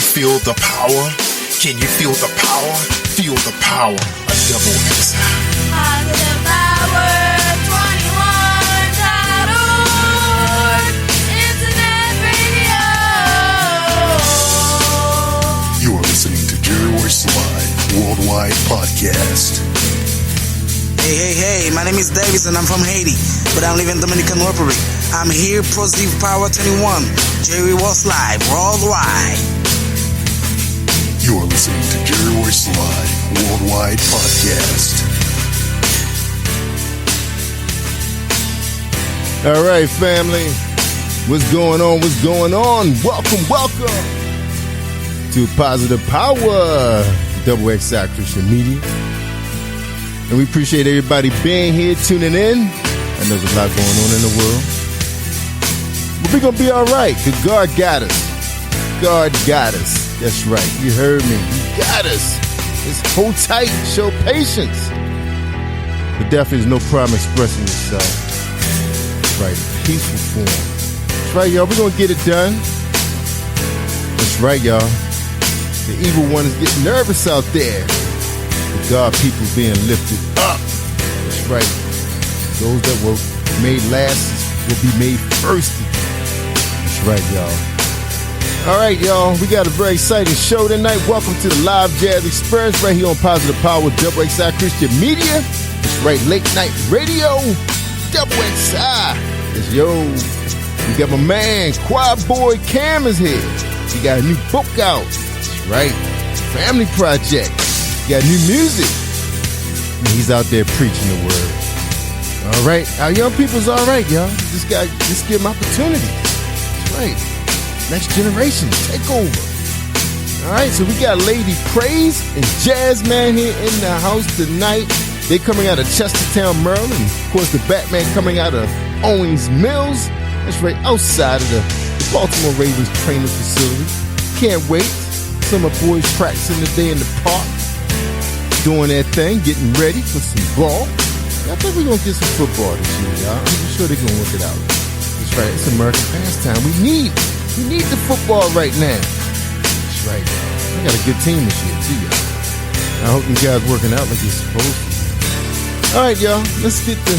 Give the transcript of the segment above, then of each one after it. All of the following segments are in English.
feel the power? Can you feel the power? Feel the power of Double X. Positive Power 21.org. Internet radio. You are listening to Choirboi Worldwide Podcast. Hey, my name is Davis and I'm from Haiti, but I live in Dominican Republic. I'm here, Positive Power 21, Jerry was live worldwide. You are listening to Choirboi Worldwide Podcast. All right, family. What's going on? What's going on? Welcome to Positive Power, Double XI Christian Media. And we appreciate everybody being here, tuning in. I know there's a lot going on in the world. But we're going to be all right, because God got us. God got us. That's right. You heard me. He got us. Just hold tight. Show patience. But definitely there's no problem expressing yourself. That's right. In peaceful form. That's right, y'all. We're going to get it done. That's right, y'all. The evil one is getting nervous out there. The God people being lifted up. That's right. Those that were made last will be made first. That's right, y'all. All right, y'all. We got a very exciting show tonight. Welcome to the Live Jazz Experience right here on Positive Power, Double XI Christian Media. That's right, late night radio, Double XI. That's yo. We got my man, Choirboi Cam is here. He got a new book out. That's right. Family Project. Got new music. And he's out there preaching the word. All right. Our young people's all right, y'all. Just give them opportunity. That's right. Next generation, take over. All right. So we got Lady Praise and Jazz Man here in the house tonight. They coming out of Chestertown, Maryland. Of course, the Batman coming out of Owings Mills. That's right outside of the Baltimore Ravens training facility. Can't wait. Some of my boys practicing today in the park. Doing that thing, getting ready for some ball. I think we're going to get some football this year, y'all. I'm sure they're going to work it out. That's right. It's American pastime. We need the football right now. That's right. We got a good team this year, too, y'all. I hope you guys working out like you're supposed to. All right, y'all. Let's get the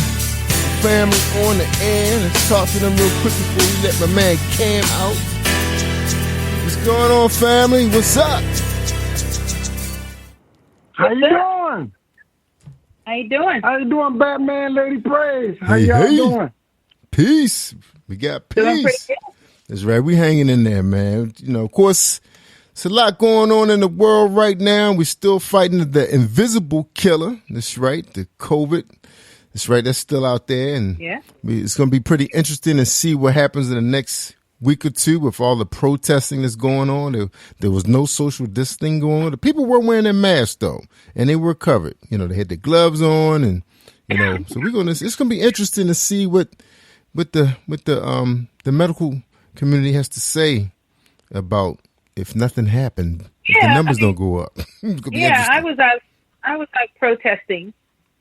family on the air. Let's talk to them real quick before we let my man Cam out. What's going on, family? What's up? How you doing? How you doing? How you doing, Batman, Lady Praise? How y'all doing? Peace. We got peace. That's right. We hanging in there, man. You know, of course, it's a lot going on in the world right now. We're still fighting the invisible killer. That's right. The COVID. That's right. That's still out there. And it's going to be pretty interesting to see what happens in the next week or two with all the protesting that's going on. There was no social distancing going on. The people were wearing their masks though, and they were covered. You know, they had their gloves on, and you know, so it's gonna be interesting to see what the medical community has to say about if nothing happened, if the numbers don't go up. I was out protesting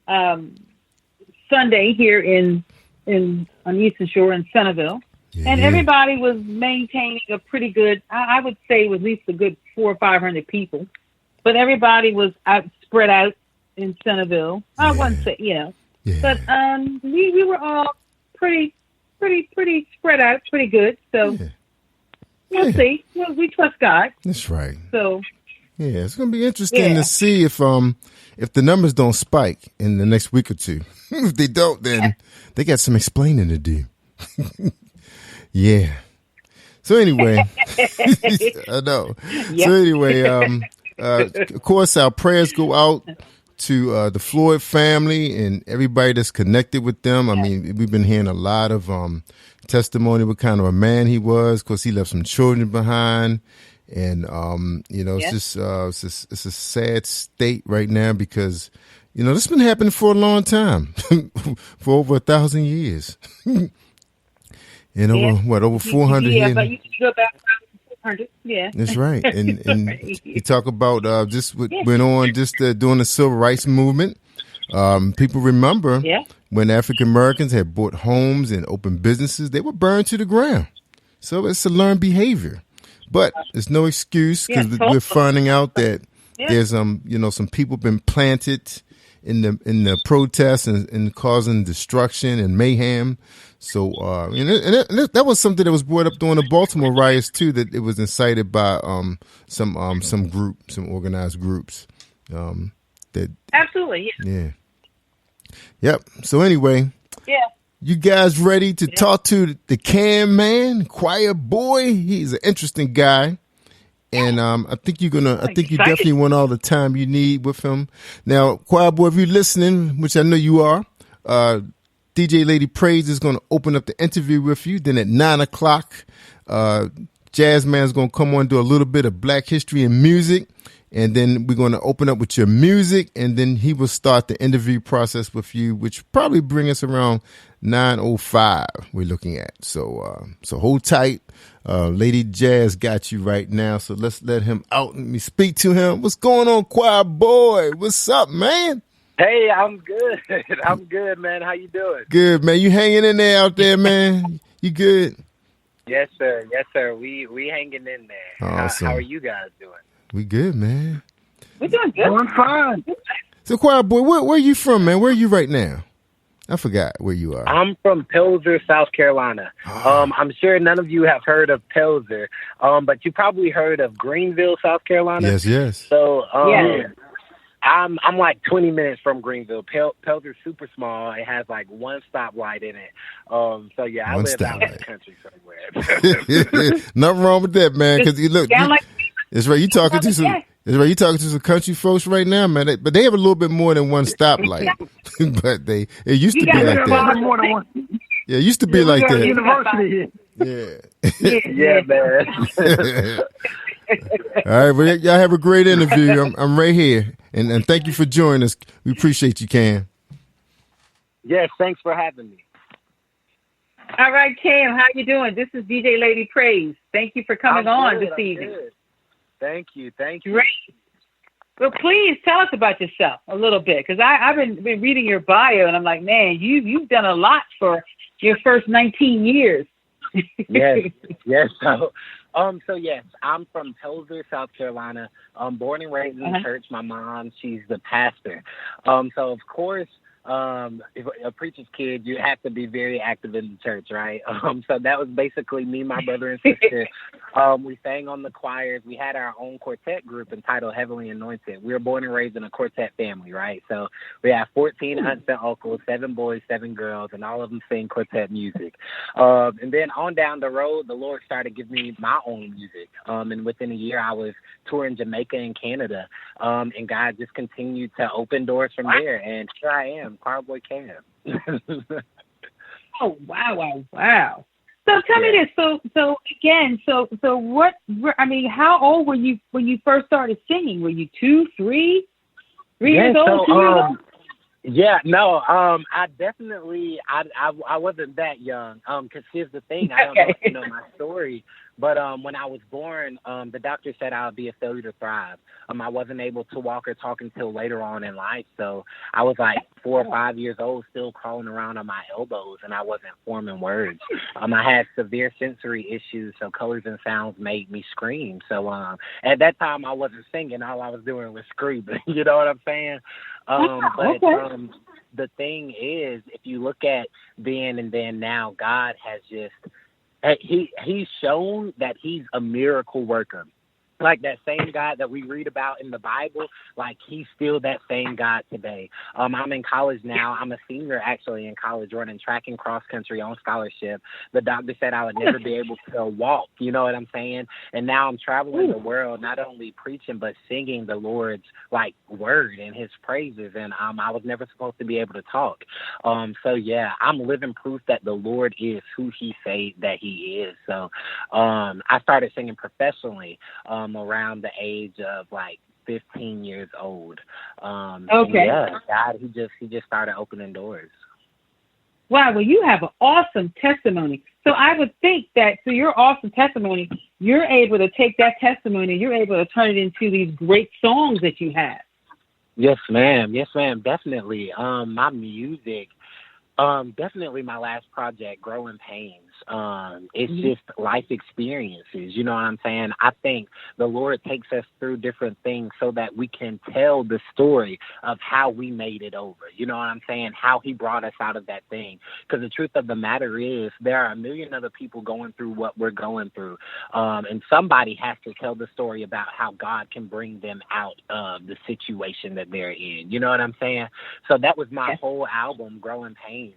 Sunday here on Eastern Shore in Centerville. Yeah. And everybody was maintaining a pretty good, I would say it was at least a good 400 or 500 people. But everybody was spread out in Centerville. I wouldn't say, But we were all pretty spread out, pretty good. So we'll see. We trust God. That's right. So it's going to be interesting to see if the numbers don't spike in the next week or two. If they don't, then they got some explaining to do. Yeah. So anyway, I know. Yep. So anyway, of course, our prayers go out to the Floyd family and everybody that's connected with them. I mean, we've been hearing a lot of testimony what kind of a man he was. Of course, he left some children behind, and it's just it's a sad state right now because this has been happening for a long time, for over 1,000 years. Over 400 years? But you can go back 400. Yeah, that's right. And right. You talk about just what went on just during the Civil Rights Movement. People remember when African Americans had bought homes and opened businesses, they were burned to the ground. So it's a learned behavior. but it's no excuse because we're finding out that there's some people been planted in the protests and causing destruction and mayhem. So that was something that was brought up during the Baltimore riots too. That it was incited by some organized groups. Absolutely. Yeah. Yep. So anyway. Yeah. You guys ready to talk to the Can Man, Choirboi? He's an interesting guy. And I think you definitely want all the time you need with him. Now, Choirboi, if you're listening, which I know you are, DJ Lady Praise is going to open up the interview with you. Then at 9:00, Jazzman's going to come on and do a little bit of Black history and music. And then we're going to open up with your music. And then he will start the interview process with you, which probably bring us around 9:05 we're looking at. So hold tight. Lady Jazz got you right now. So let's let him out and me speak to him. What's going on, Choirboi? What's up, man? Hey, I'm good. I'm good, man. How you doing? Good, man. You hanging in there out there, man? You good? Yes, sir. Yes, sir. We hanging in there. Awesome. How are you guys doing? We good, man. We're doing good. Doing fine. So, Choirboi, where are you from, man? Where are you right now? I forgot where you are. I'm from Pilser, South Carolina. I'm sure none of you have heard of Pilser, but you probably heard of Greenville, South Carolina. Yes. So, I'm like 20 minutes from Greenville. Pilser's super small. It has like one stoplight in it. So yeah, I live out in the country somewhere. Nothing wrong with that, man. Because it's right. You talking to some country folks right now, man. But they have a little bit more than one stoplight. But it used to be like that. Yeah, it used to be like that. University. Yeah, man. All right, well, y'all have a great interview. I'm right here, and thank you for joining us. We appreciate you, Cam. Yes, thanks for having me. All right, Cam, how you doing? This is DJ Lady Praise. Thank you for coming on this evening. Good. Thank you. Great. Well, please tell us about yourself a little bit, because I've been reading your bio, and I'm like, man, you've done a lot for your first 19 years. Yes. So yes, I'm from Pilser, South Carolina. Born and raised in the church. My mom, she's the pastor. So of course, if a preacher's kid, you have to be very active in the church, right? So that was basically me, my brother and sister. We sang on the choirs. We had our own quartet group entitled Heavily Anointed. We were born and raised in a quartet family, right? So we have 14 aunts and uncles, 7 boys, 7 girls, and all of them sing quartet music. And then on down the road, the Lord started giving me my own music. And within a year, I was touring Jamaica and Canada. And God just continued to open doors from there. And here I am, Choirboi Cam. Oh, wow. So tell me this. So again, what? I mean, how old were you when you first started singing? Were you 2, 3 years old? 2 years old? Yeah, no, I definitely, I wasn't that young. Cause here's the thing, I don't know if you know my story, but when I was born, the doctor said I would be a failure to thrive. I wasn't able to walk or talk until later on in life, so I was like 4 or 5 years old, still crawling around on my elbows, and I wasn't forming words. I had severe sensory issues, so colors and sounds made me scream. So at that time, I wasn't singing; all I was doing was screaming. You know what I'm saying? The thing is, if you look at then and then now, God has just he's shown that he's a miracle worker. Like that same God that we read about in the Bible, like he's still that same God today. I'm in college now. I'm a senior actually in college, running track and cross country on scholarship. The doctor said I would never be able to walk, you know what I'm saying? And now I'm traveling the world, not only preaching, but singing the Lord's like word and his praises. And I was never supposed to be able to talk. So yeah, I'm living proof that the Lord is who he say that he is. So I started singing professionally around the age of like 15 years old. Yeah, God, he just started opening doors. Wow, well, you have an awesome testimony. So I would think that through your awesome testimony, you're able to take that testimony, you're able to turn it into these great songs that you have. Yes, ma'am. Definitely. My music, definitely my last project, Growing Pains. It's just life experiences. You know what I'm saying? I think the Lord takes us through different things so that we can tell the story of how we made it over. You know what I'm saying? How he brought us out of that thing. Because the truth of the matter is there are a million other people going through what we're going through. And somebody has to tell the story about how God can bring them out of the situation that they're in. You know what I'm saying? So that was my whole album, Growing Pains.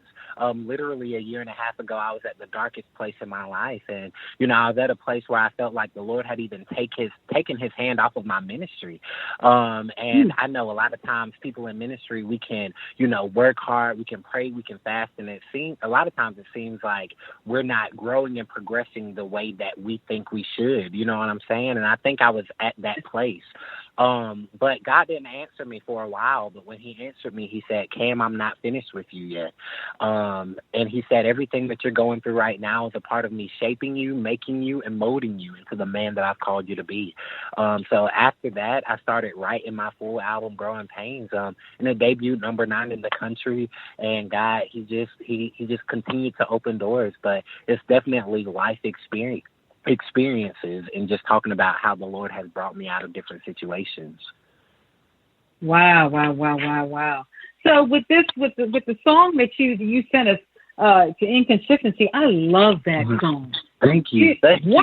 Literally a year and a half ago, I was at the darkest place in my life. And, you know, I was at a place where I felt like the Lord had even taken his hand off of my ministry. And I know a lot of times people in ministry, we can, you know, work hard, we can pray, we can fast. And a lot of times it seems like we're not growing and progressing the way that we think we should. You know what I'm saying? And I think I was at that place. But God didn't answer me for a while. But when he answered me, he said, Cam, I'm not finished with you yet. And he said, everything that you're going through right now is a part of me shaping you, making you, and molding you into the man that I've called you to be. So after that, I started writing my full album, Growing Pains, and it debuted number 9 in the country. And God, he just continued to open doors. But it's definitely life experiences and just talking about how the Lord has brought me out of different situations. Wow. So with the song that you sent us to Inconsistency, I love that song. Thank you. Thank you.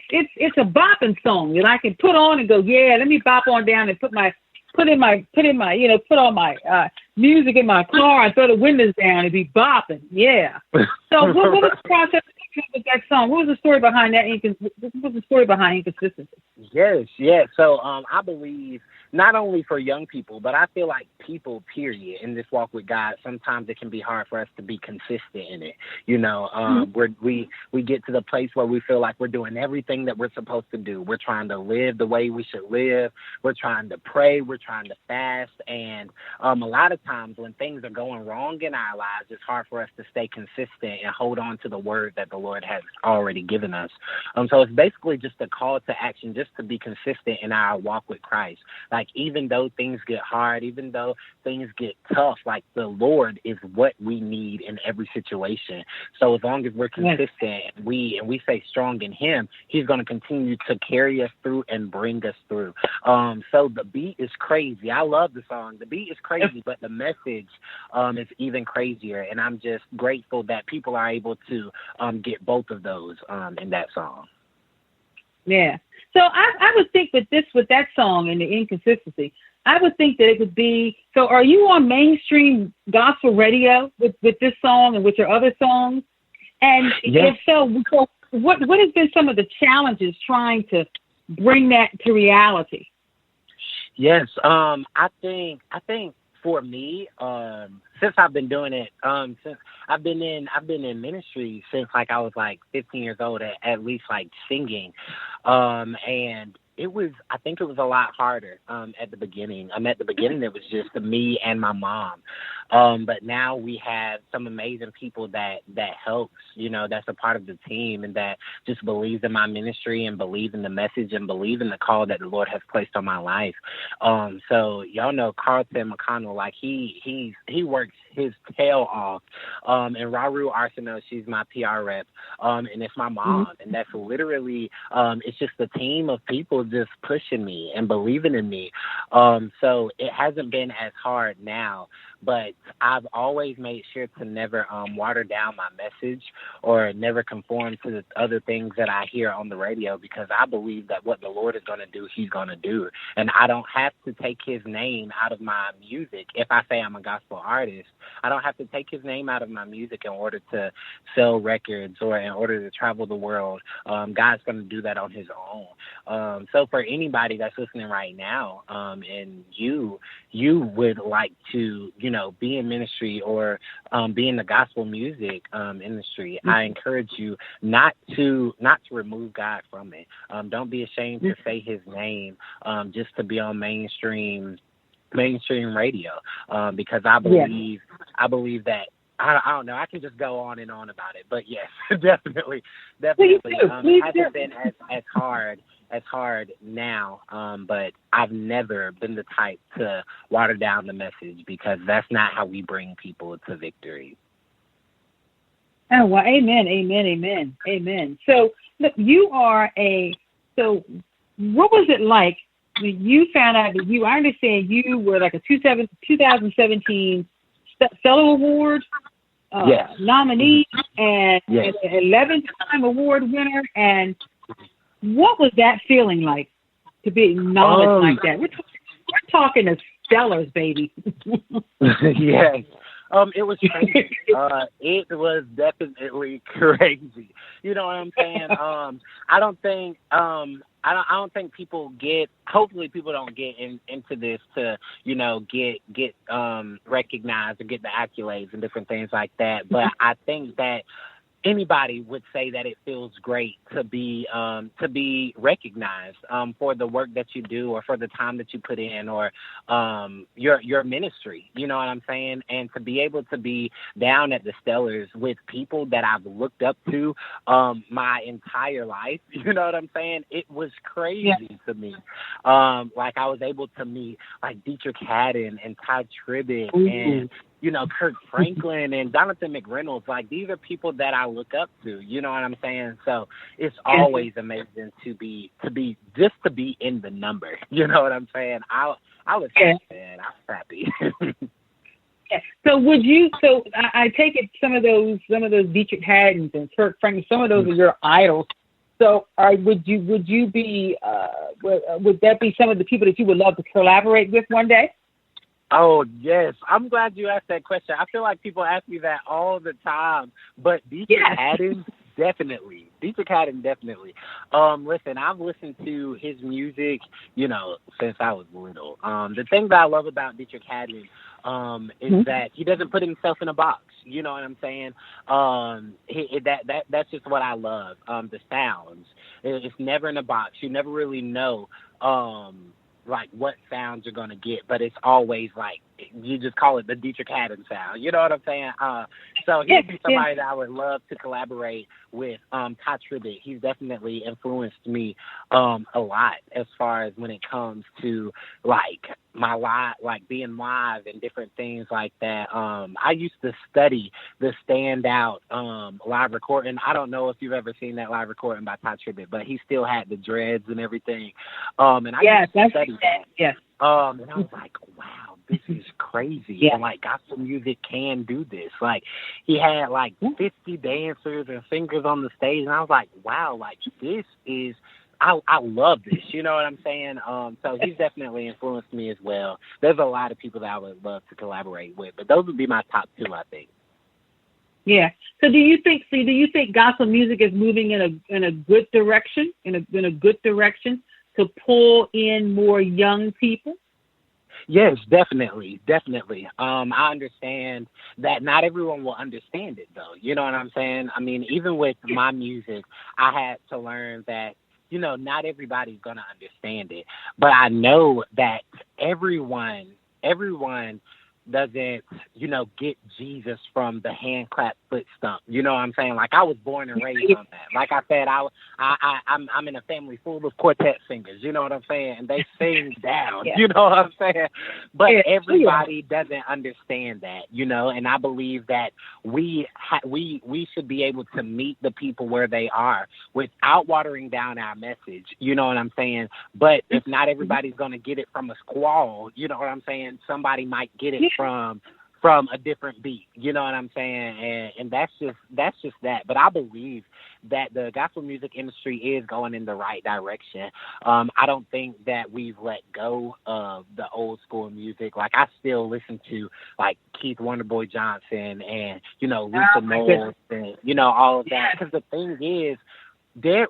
It's a bopping song that I can put on and go, yeah, let me bop on down and put all my music in my car and throw the windows down and be bopping. Yeah. So what was the process with that song? What was the story behind that? What was the story behind Inconsistency? Yes. So I believe not only for young people, but I feel like people, period, in this walk with God, sometimes it can be hard for us to be consistent in it. You know, we get to the place where we feel like we're doing everything that we're supposed to do. We're trying to live the way we should live. We're trying to pray. We're trying to fast. And a lot of times when things are going wrong in our lives, it's hard for us to stay consistent and hold on to the word that the Lord has already given us. So it's basically just a call to action, just to be consistent in our walk with Christ. Like, even though things get hard, even though things get tough, like, the Lord is what we need in every situation. So as long as we're consistent and we stay strong in him, he's going to continue to carry us through and bring us through. So the beat is crazy. I love the song. The beat is crazy, but the message is even crazier. And I'm just grateful that people are able to get both of those in that song. Yeah. So I would think with that song and the Inconsistency, I would think that it would be, so are you on mainstream gospel radio with this song and with your other songs? And if so, what has been some of the challenges trying to bring that to reality? Yes. I think for me, since I've been doing it, since I've been in ministry since like I was like 15 years old, at least like singing, and I think it was a lot harder at the beginning. At the beginning it was just me and my mom, but now we have some amazing people that helps, you know, that's a part of the team and that just believes in my ministry and believe in the message and believe in the call that the Lord has placed on my life. So y'all know Carlton McConnell, like he works his tail off, and Raru Arsenault, she's my PR rep, and it's my mom, and that's literally it's just a team of people just pushing me and believing in me. So it hasn't been as hard now, but I've always made sure to never water down my message or never conform to the other things that I hear on the radio, because I believe that what the Lord is going to do, he's going to do. And I don't have to take his name out of my music. If I say I'm a gospel artist, I don't have to take his name out of my music in order to sell records or in order to travel the world. God's going to do that on his own. So for anybody that's listening right now, and you would like to, you know, be in ministry or be in the gospel music industry, I encourage you not to remove God from it. Don't be ashamed to say his name just to be on mainstream radio, because I believe that I don't know. I can just go on and on about it, but yes, definitely. It hasn't been as hard now, but I've never been the type to water down the message, because that's not how we bring people to victory. Oh, well, amen, amen, amen, amen. So, look, so what was it like when you found out that I understand you were like a 2017 Stellar Award Yes. nominee and Yes. an 11th-time award winner. And what was that feeling like to be acknowledged like that? We're talking as stellars, baby. Yes. It was crazy. It was definitely crazy. You know what I'm saying? I don't think people get. Hopefully, people don't get into this to get recognized or get the accolades and different things like that. But I think that anybody would say that it feels great to be recognized for the work that you do or for the time that you put in or your ministry. You know what I'm saying? And to be able to be down at the Stellars with people that I've looked up to my entire life. You know what I'm saying? It was crazy to me. Like I was able to meet like Dietrich Haddon and Ty Tribbett and Kirk Franklin and Jonathan McReynolds. Like these are people that I look up to. You know what I'm saying? So it's always amazing to be in the number. You know what I'm saying? I was happy, man. I was happy. So I take it some of those Dietrich Haddons and Kirk Franklin, some of those are your idols. So would you be would that be some of the people that you would love to collaborate with one day? Oh, yes. I'm glad you asked that question. I feel like people ask me that all the time. But Dietrich Haddon, definitely. Dietrich Haddon, definitely. Listen, I've listened to his music, since I was little. The thing that I love about Dietrich Haddon is that he doesn't put himself in a box. You know what I'm saying? That's just what I love. The sounds. It's never in a box. You never really know like what sounds you're gonna get, but it's always like you just call it the Dietrich Haddon sound. You know what I'm saying? So he'd be somebody that I would love to collaborate with. Ty Tribbett, he's definitely influenced me a lot as far as when it comes to like my live, like being live and different things like that. I used to study the standout live recording. I don't know if you've ever seen that live recording by Ty Tribbett, but he still had the dreads and everything. And I used to study that. Yes. And I was like, wow, this is crazy. Yeah. And like gospel music can do this. Like he had like 50 dancers and singers on the stage, and I was like, wow, like this is I love this. You know what I'm saying? So he's definitely influenced me as well. There's a lot of people that I would love to collaborate with, but those would be my top two, I think. Yeah. So do you think gospel music is moving in a good direction, in a good direction to pull in more young people? Yes, definitely. I understand that not everyone will understand it, though. You know what I'm saying? I mean, even with my music, I had to learn that, not everybody's going to understand it. But I know that everyone doesn't, get Jesus from the hand clap foot stump. You know what I'm saying? Like I was born and raised on that. Like I said, I'm in a family full of quartet singers. You know what I'm saying? And they sing down. You know what I'm saying? But everybody doesn't understand that. And I believe that we should be able to meet the people where they are without watering down our message. You know what I'm saying? But if not everybody's going to get it from a squall, you know what I'm saying? Somebody might get it from a different beat, you know what I'm saying? And that's just that. But I believe that the gospel music industry is going in the right direction. I don't think that we've let go of the old school music. Like I still listen to like Keith Wonderboy Johnson and, Lisa Knowles and, all of that. Because the thing is,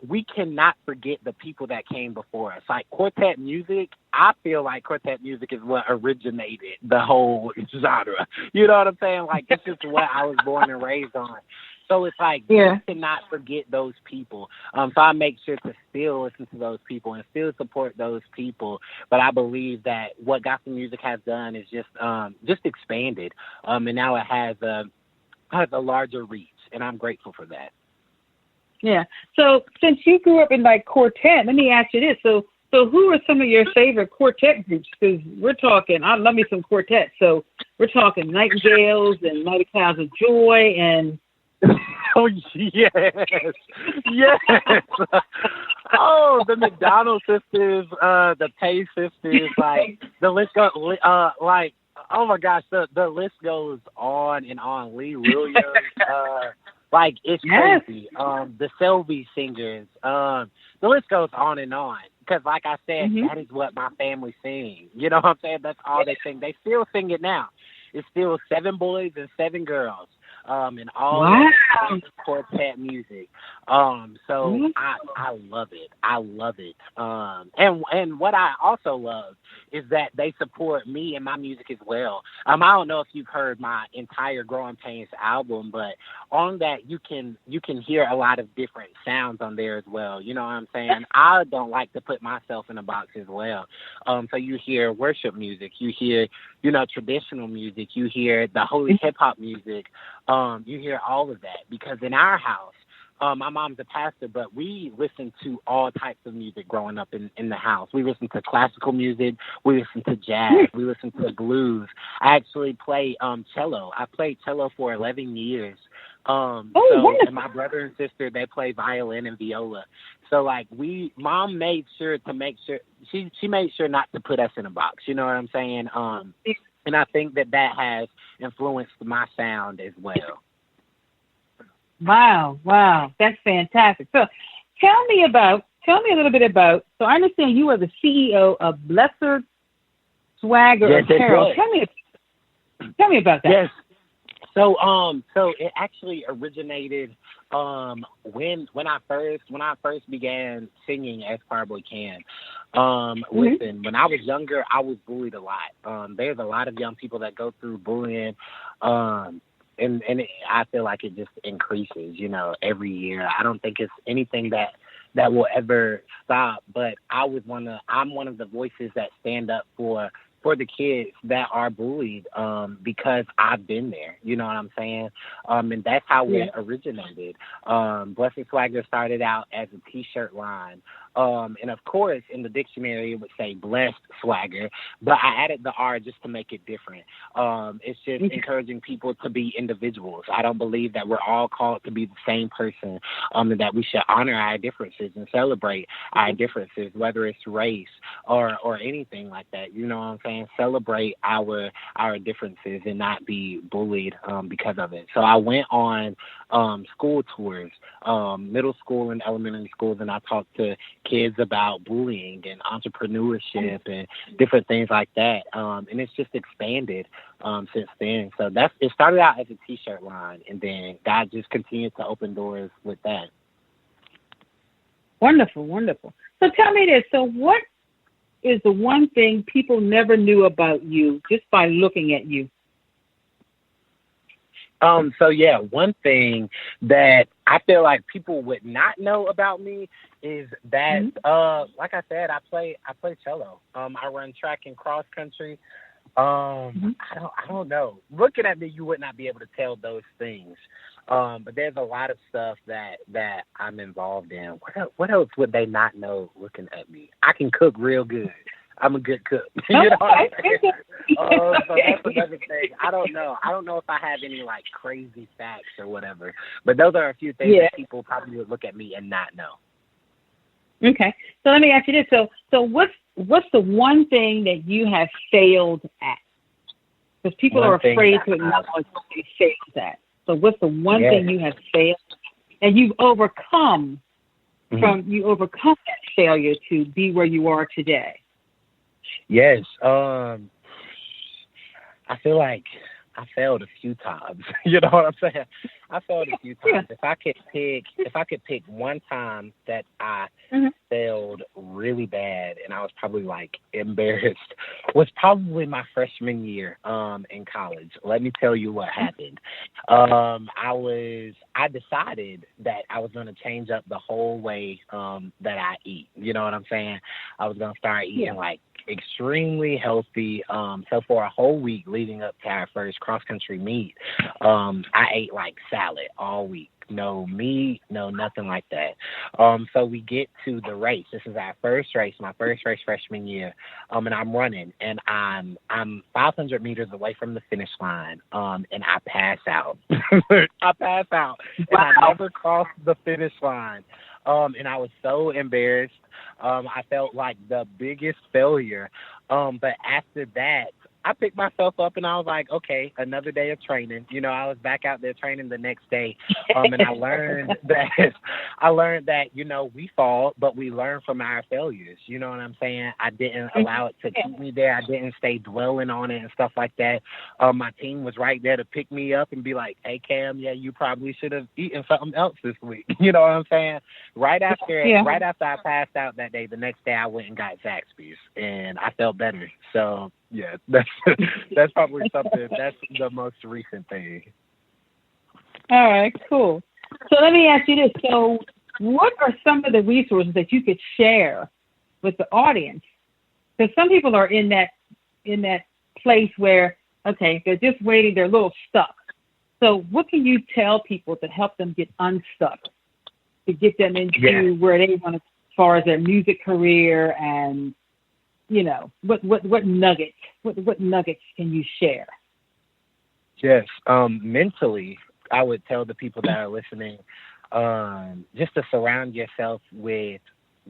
we cannot forget the people that came before us. Like quartet music, I feel like quartet music is what originated the whole genre. You know what I'm saying? Like it's just what I was born and raised on. So it's like we cannot forget those people. So I make sure to still listen to those people and still support those people. But I believe that what gospel music has done is just expanded. And now it has a larger reach, and I'm grateful for that. Yeah. So since you grew up in like quartet, let me ask you this. So who are some of your favorite quartet groups? Because we're talking, I love me some quartet. So we're talking Nightingales and Mighty Clouds of Joy and Oh yes, yes. Oh, the McDonald sisters, the Pay sisters, like the list goes. Like, oh my gosh, the list goes on and on. Lee Williams, like it's Yes. crazy. The Selby singers, the list goes on and on. Because, like I said, that is what my family sings. You know what I'm saying? That's all they sing. They still sing it now. It's still 7 boys and 7 girls. And all that quartet music. So I love it. I love it. And what I also love is that they support me and my music as well. I don't know if you've heard my entire Growing Pains album, but on that you can hear a lot of different sounds on there as well. You know what I'm saying? I don't like to put myself in a box as well. So you hear worship music, you hear, traditional music, you hear the holy hip hop music. You hear all of that because in our house, my mom's a pastor, but we listen to all types of music growing up in the house. We listen to classical music. We listen to jazz. We listen to blues. I actually play cello. I played cello for 11 years. And my brother and sister, they play violin and viola. So like mom made sure she made sure not to put us in a box. You know what I'm saying? And I think that has influenced my sound as well. Wow, that's fantastic. So, tell me a little bit about. So, I understand you are the CEO of Blessed Swagger Apparel. Tell me about that. Yes. So it actually originated when I first began singing as Choirboi Can. Listen, when I was younger, I was bullied a lot. There's a lot of young people that go through bullying. I feel like it just increases, every year. I don't think it's anything that will ever stop. But I'm one of the voices that stand up for the kids that are bullied, because I've been there. You know what I'm saying? And that's how it originated. Blessed Swagger started out as a T-shirt line. And of course, in the dictionary, it would say blessed swagger, but I added the R just to make it different. It's just encouraging people to be individuals. I don't believe that we're all called to be the same person, and that we should honor our differences and celebrate our differences, whether it's race or anything like that. You know what I'm saying? Celebrate our differences and not be bullied because of it. So I went on school tours, middle school and elementary schools, and I talked to kids about bullying and entrepreneurship and different things like that. And it's just expanded since then. So it started out as a T-shirt line, and then God just continued to open doors with that. Wonderful. So tell me this. So what is the one thing people never knew about you just by looking at you? One thing that I feel like people would not know about me is that, like I said, I play cello. I run track and cross country. I don't know. Looking at me, you would not be able to tell those things. But there's a lot of stuff that I'm involved in. What else would they not know looking at me? I can cook real good. I'm a good cook. You know what I'm saying? So that's another thing. I don't know. I don't know if I have any like crazy facts or whatever. But those are a few things that people probably would look at me and not know. Okay. So let me ask you this. So what's the one thing that you have failed at? Because people are afraid to acknowledge what they failed at. So what's the one thing you have failed and you've overcome you overcome that failure to be where you are today? Yes. I feel like I failed a few times. You know what I'm saying? I failed a few times. If I could pick one time that I failed really bad and I was probably like embarrassed, was probably my freshman year in college. Let me tell you what happened. I decided that I was going to change up the whole way that I eat. You know what I'm saying? I was going to start eating like extremely healthy. So for a whole week leading up to our first cross country meet, I ate like salad all week. No meat, no nothing like that. So we get to the race. This is our first race, my first race freshman year. And I'm running, and I'm 500 meters away from the finish line. And I pass out. I pass out, and I never crossed the finish line. And I was so embarrassed. I felt like the biggest failure. But after that, I picked myself up and I was like, okay, another day of training. You know, I was back out there training the next day. And I learned that, you know, we fall, but we learn from our failures. You know what I'm saying? I didn't allow it to keep me there. I didn't stay dwelling on it and stuff like that. My team was right there to pick me up and be like, hey, Cam, yeah, you probably should have eaten something else this week. You know what I'm saying? Right after I passed out that day, the next day I went and got Zaxby's and I felt better. So, yeah, that's probably something. That's the most recent thing. All right, cool. So let me ask you this. So what are some of the resources that you could share with the audience? Because some people are in that place where, okay, they're just waiting, they're a little stuck. So what can you tell people to help them get unstuck, to get them into where they want to, as far as their music career, and you know, what nuggets can you share? Yes, mentally, I would tell the people that are listening, just to surround yourself with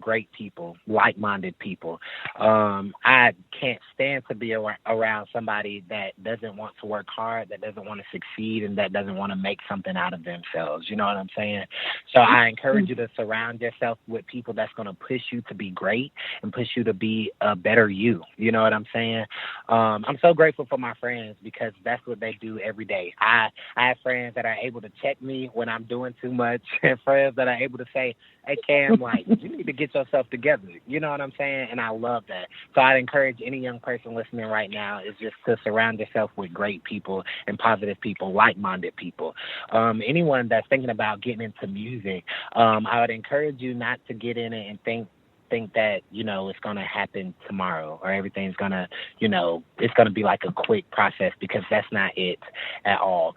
great people, like-minded people. I can't stand to be around somebody that doesn't want to work hard, that doesn't want to succeed, and that doesn't want to make something out of themselves. You know what I'm saying? So I encourage you to surround yourself with people that's going to push you to be great and push you to be a better you. You know what I'm saying? I'm so grateful for my friends because that's what they do every day. I have friends that are able to check me when I'm doing too much, and friends that are able to say, hey, Cam, like, you need to get yourself together. You know what I'm saying? And I love that. So I'd encourage any young person listening right now is just to surround yourself with great people and positive people, like-minded people. Anyone that's thinking about getting into music, I would encourage you not to get in it and think that, you know, it's going to happen tomorrow or everything's going to, you know, it's going to be like a quick process, because that's not it at all.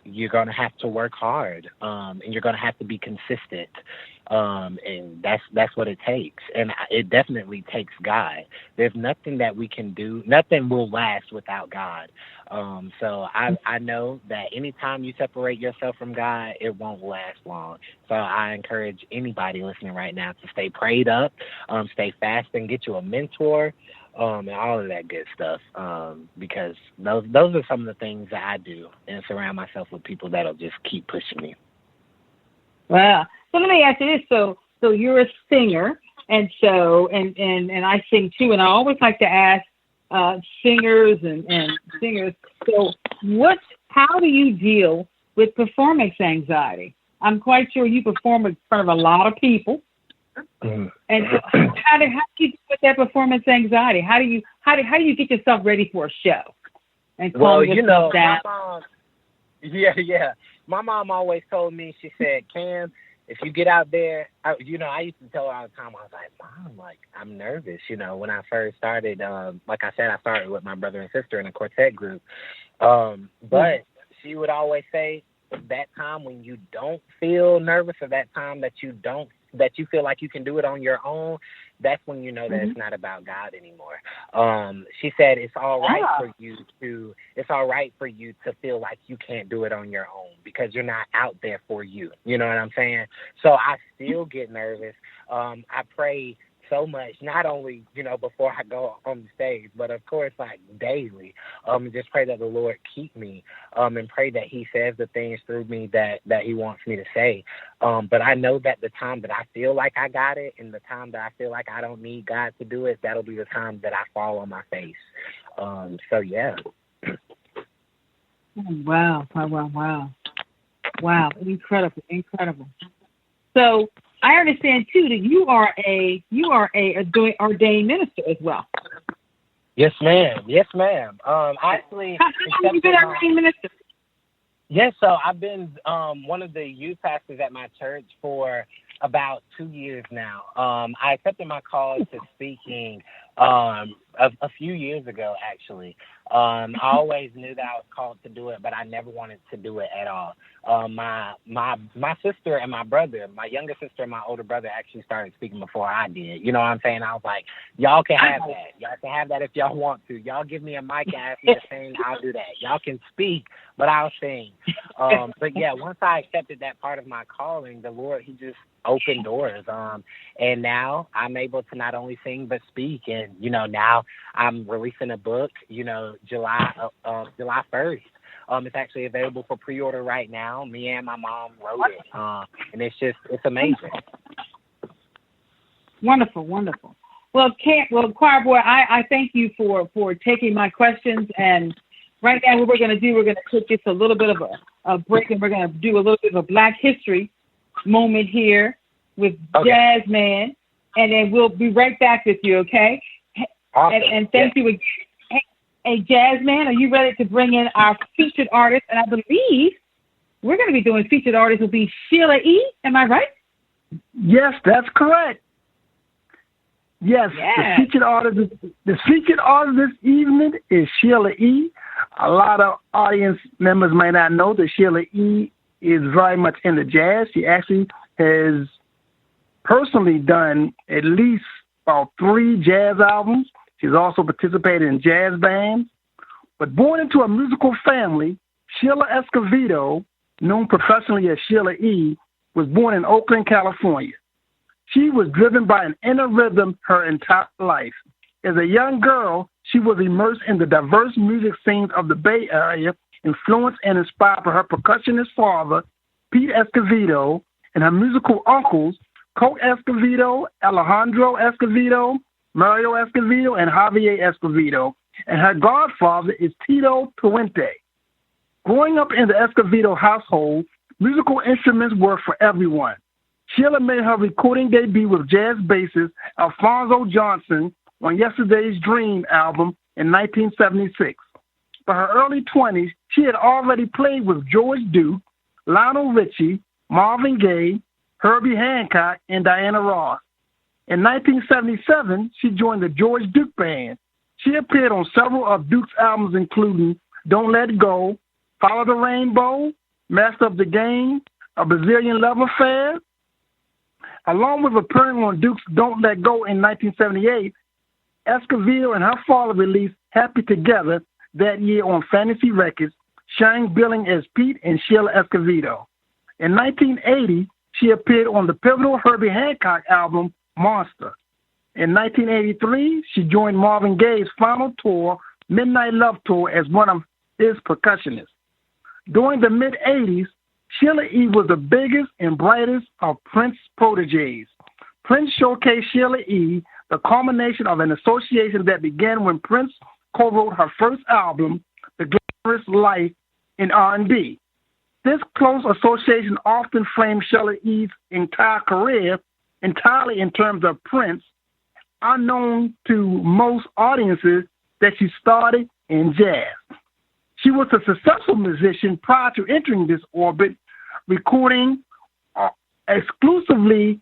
You're going to have to work hard, and you're going to have to be consistent. And that's what it takes. And it definitely takes God. There's nothing that we can do. Nothing will last without God. So I know that anytime you separate yourself from God, it won't last long. So I encourage anybody listening right now to stay prayed up, stay fasting, get you a mentor, and all of that good stuff, because those are some of the things that I do, and surround myself with people that'll just keep pushing me. Wow. So let me ask you this. So you're a singer, and so and I sing too, and I always like to ask singers and singers. So how do you deal with performance anxiety? I'm quite sure you perform in front of a lot of people. And so how do you deal with that performance anxiety? How do you get yourself ready for a show? And well, you know, down? My mom always told me, she said, Cam, if you get out there, I used to tell her all the time, I was like, Mom, like, I'm nervous. You know, when I first started, like I said, I started with my brother and sister in a quartet group. But she would always say, that time when you don't feel nervous, or that time that you feel like you can do it on your own, that's when you know that it's not about God anymore. She said it's all right for you to feel like you can't do it on your own, because you're not out there for you. You know what I'm saying? So I still get nervous. I pray so much, not only, you know, before I go on the stage, but of course, like, daily. Just pray that the Lord keep me, and pray that He says the things through me that He wants me to say. But I know that the time that I feel like I got it, and the time that I feel like I don't need God to do it, that'll be the time that I fall on my face. So yeah. Wow! Incredible. So I understand too that you are a ordained minister as well. Yes, ma'am. Actually, how long have you been ordained minister? Yes, so I've been one of the youth pastors at my church for about 2 years now. I accepted my call to speaking a few years ago, actually. I always knew that I was called to do it, but I never wanted to do it at all. My sister and my brother, my younger sister and my older brother actually started speaking before I did. You know what I'm saying? I was like, y'all can have that. Y'all can have that if y'all want to. Y'all give me a mic and ask me to sing, I'll do that. Y'all can speak, but I'll sing. But yeah, once I accepted that part of my calling, the Lord, he just opened doors. And now I'm able to not only sing but speak. And, you know, now I'm releasing a book, you know, July 1st. It's actually available for pre-order right now. Me and my mom wrote it. And it's amazing. Wonderful, wonderful. Well, Choirboi, I thank you for taking my questions. And right now what we're going to do, we're going to take just a little bit of a break, and we're going to do a little bit of a Black History moment here with Jazz Man, and then we'll be right back with you, okay? Awesome. And thank you again. Hey, Jazz Man, are you ready to bring in our featured artist? And I believe we're going to be doing featured artist will be Sheila E. Am I right? Yes, that's correct. Yes, the featured artist this evening is Sheila E. A lot of audience members may not know that Sheila E. is very much into jazz. She actually has personally done at least about 3 jazz albums. She's also participated in jazz bands. But born into a musical family, Sheila Escovedo, known professionally as Sheila E., was born in Oakland, California. She was driven by an inner rhythm her entire life. As a young girl, she was immersed in the diverse music scenes of the Bay Area, influenced and inspired by her percussionist father, Pete Escovedo, and her musical uncles, Coke Escovedo, Alejandro Escovedo, Mario Escovedo, and Javier Escovedo. And her godfather is Tito Puente. Growing up in the Escovedo household, musical instruments were for everyone. Sheila made her recording debut with jazz bassist Alphonso Johnson on Yesterday's Dream album in 1976. By her early 20s, she had already played with George Duke, Lionel Richie, Marvin Gaye, Herbie Hancock, and Diana Ross. In 1977, she joined the George Duke Band. She appeared on several of Duke's albums, including Don't Let Go, Follow the Rainbow, Master of the Game, A Brazilian Love Affair. Along with appearing on Duke's Don't Let Go in 1978, Escovedo and her father released Happy Together that year on Fantasy Records, sharing billing as Pete and Sheila Escovedo. In 1980, she appeared on the pivotal Herbie Hancock album, Monster. In 1983, she joined Marvin Gaye's final tour, Midnight Love Tour, as one of his percussionists. During the mid-'80s, Sheila E. was the biggest and brightest of Prince's protégés. Prince showcased Sheila E., the culmination of an association that began when Prince co-wrote her first album, The Glamorous Life in R&B. This close association often framed Sheila E.'s entire career entirely in terms of Prince, unknown to most audiences that she started in jazz. She was a successful musician prior to entering this orbit, recording exclusively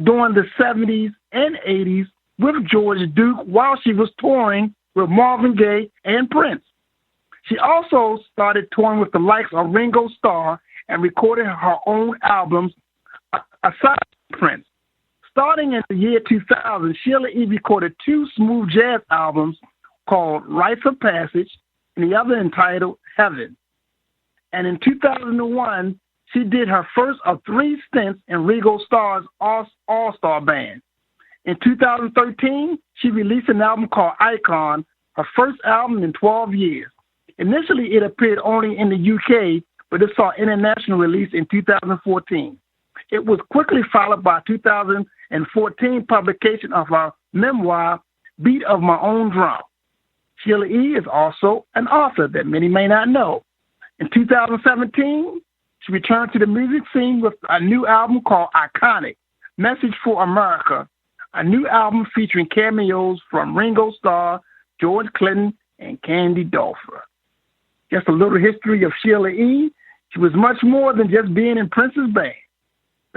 during the 70s and 80s with George Duke while she was touring with Marvin Gaye and Prince. She also started touring with the likes of Ringo Starr and recorded her own albums aside from Prince. Starting in the year 2000, Sheila E. recorded 2 smooth jazz albums called Rites of Passage and the other entitled Heaven. And in 2001, she did her first of 3 stints in Ringo Starr's All-Star Band. In 2013, she released an album called Icon, her first album in 12 years. Initially, it appeared only in the UK, but it saw international release in 2014. It was quickly followed by 2014 publication of her memoir, Beat of My Own Drum. Sheila E. is also an author that many may not know. In 2017, she returned to the music scene with a new album called Iconic, Message for America, a new album featuring cameos from Ringo Starr, George Clinton, and Candy Dulfer. Just a little history of Sheila E. She was much more than just being in Prince's band.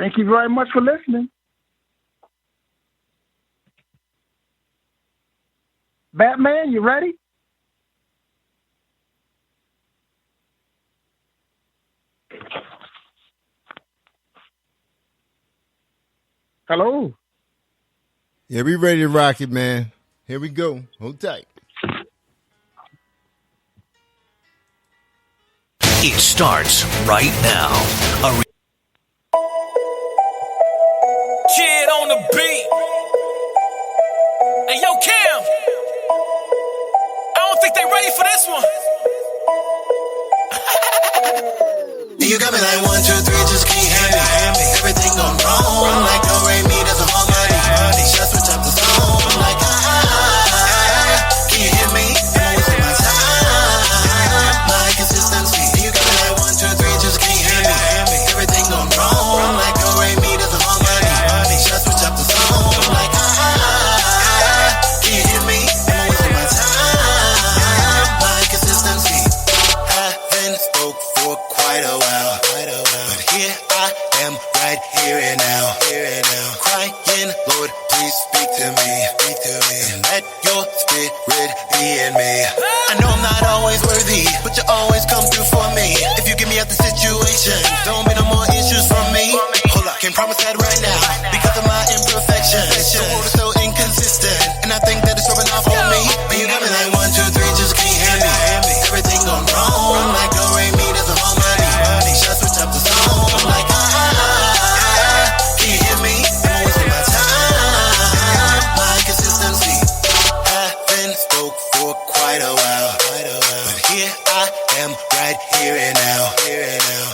Thank you very much for listening. Batman, you ready? Hello? Yeah, we ready to rock it, man. Here we go. Hold tight. It starts right now. Kid on the beat. Hey, yo, Cam. I don't think they ready for this one. You got me like 1, 2, 3, just can't have me. Everything gone wrong. Like no rain, me, that's a whole money. Just switch up the song. Like, can you hear me? I'm wasting my time. My consistency. You got me like 1, 2, 3, just can't have me. Everything gone wrong. Like no rain, me, that's a whole money. Just switch up the song. Like, can you hear me? I'm wasting my time. My consistency. I've been spoke for quite a while. But here I am, right here and now. Crying, Lord, please speak to me. And let your spirit be in me. I know I'm not always worthy, but you always come through for me. If you get me out the situation, don't be no more issues from me. Hold up, can't promise that right now, because of my imperfections. The world is so inconsistent, and I think that it's rubbing off on me. But you got me like 1, 2, 3, just can't have me. Everything gone wrong, like no rain, me, there's a whole money. Just switch up the song, like can you hear me? I'm wasting my time. My consistency. I've been spoke for quite a while. But here I am, right here and now.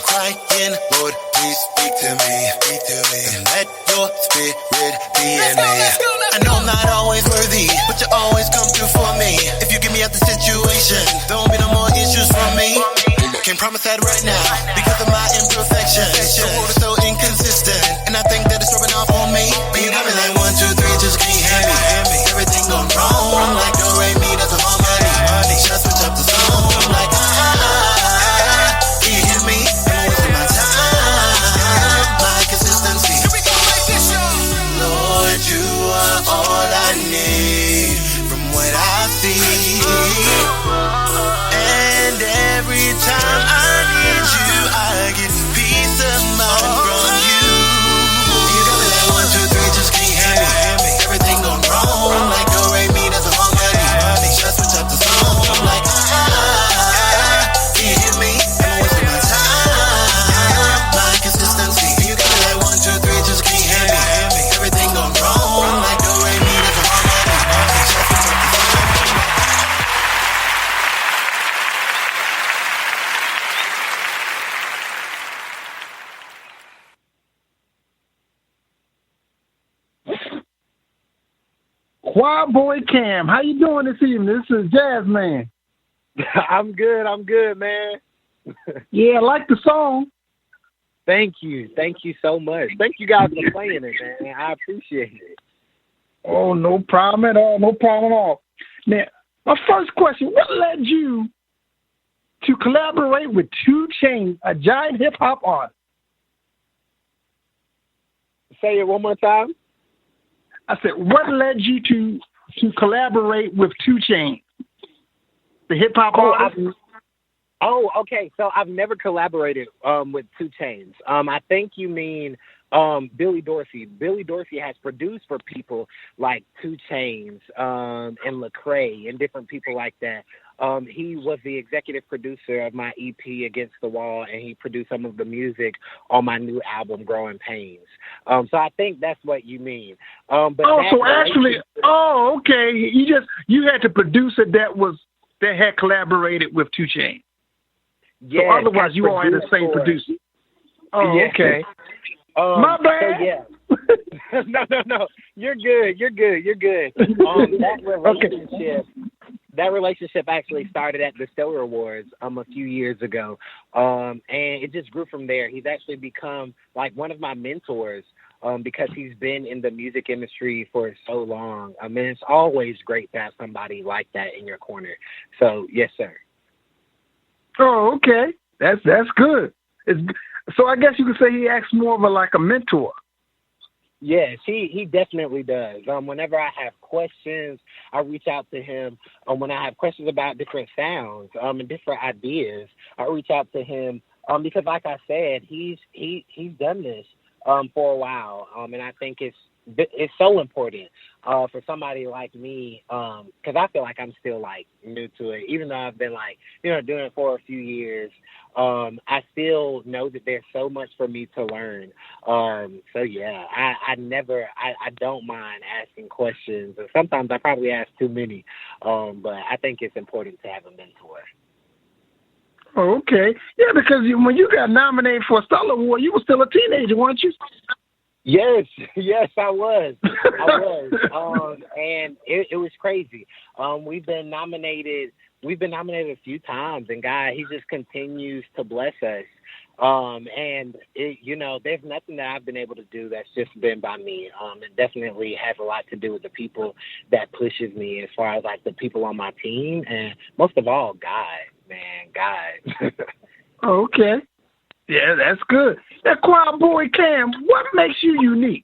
Crying, Lord, please speak to me. And let your spirit be in me. I know I'm not always worthy, but you always come through for me. If you get me out the situation, don't be no more issues from me. Can't promise that right now, because of my imperfections. The world is so inconsistent, and I think that it's rubbing off on me. But you got me like 1, 2, 3, just can't have me. Everything gone wrong, like no rain, me, that's a whole money. Just switch up the song, like can you hear me? I'm wasting my time. My consistency. Lord, you are all I need from what I see. And every time I need you, I get peace of mind from you. You got me like 1, 2, 3, just can't have me. Everything gone wrong, like no rain, me, that's a whole money. Just switch up the song, like can you hear me? I'm wasting my time. My consistency. You got me like 1, 2, 3, just can't have me. Everything gone wrong, like no rain, me, that's a whole money. Just switch up the song. Choirboi Cam, how you doing this evening? This is Jazz Man. I'm good, man. Yeah, I like the song. Thank you so much. Thank you guys for playing it, man. I appreciate it. Oh, no problem at all. No problem at all. Now, my first question, what led you to collaborate with 2 Chainz, a giant hip-hop artist? Say it one more time. I said, what led you to collaborate with 2 Chainz, the hip-hop artist? Okay. So I've never collaborated with 2 Chainz. I think you mean Billy Dorsey. Billy Dorsey has produced for people like 2 Chainz and Lecrae and different people like that. He was the executive producer of my EP Against the Wall, and he produced some of the music on my new album Growing Pains. So I think that's what you mean. Okay. You had the producer that had collaborated with 2 Chainz. Yeah. So otherwise, you all had the same producer. Oh, yeah. Okay. My bad. So, yeah. No. You're good. That relationship actually started at the Stellar Awards a few years ago, and it just grew from there. He's actually become like one of my mentors because he's been in the music industry for so long. I mean, it's always great to have somebody like that in your corner. So, yes, sir. Oh, okay. That's good. So I guess you could say he acts more of a mentor. Yes, he definitely does. Whenever I have questions, I reach out to him. When I have questions about different sounds and different ideas, I reach out to him because, like I said, he's done this for a while, and I think it's so important for somebody like me because I feel like I'm still new to it, even though I've been doing it for a few years. I still know that there's so much for me to learn. So yeah, I don't mind asking questions. Sometimes I probably ask too many, but I think it's important to have a mentor. Oh, okay. Yeah, because when you got nominated for a Stellar Award, you were still a teenager, weren't you? Yes, I was. And it was crazy. We've been nominated a few times, and God, he just continues to bless us. And there's nothing that I've been able to do that's just been by me. It definitely has a lot to do with the people that pushes me, as far as the people on my team, and most of all, God. Okay. Yeah, that's good. Now, Choirboi Cam, what makes you unique?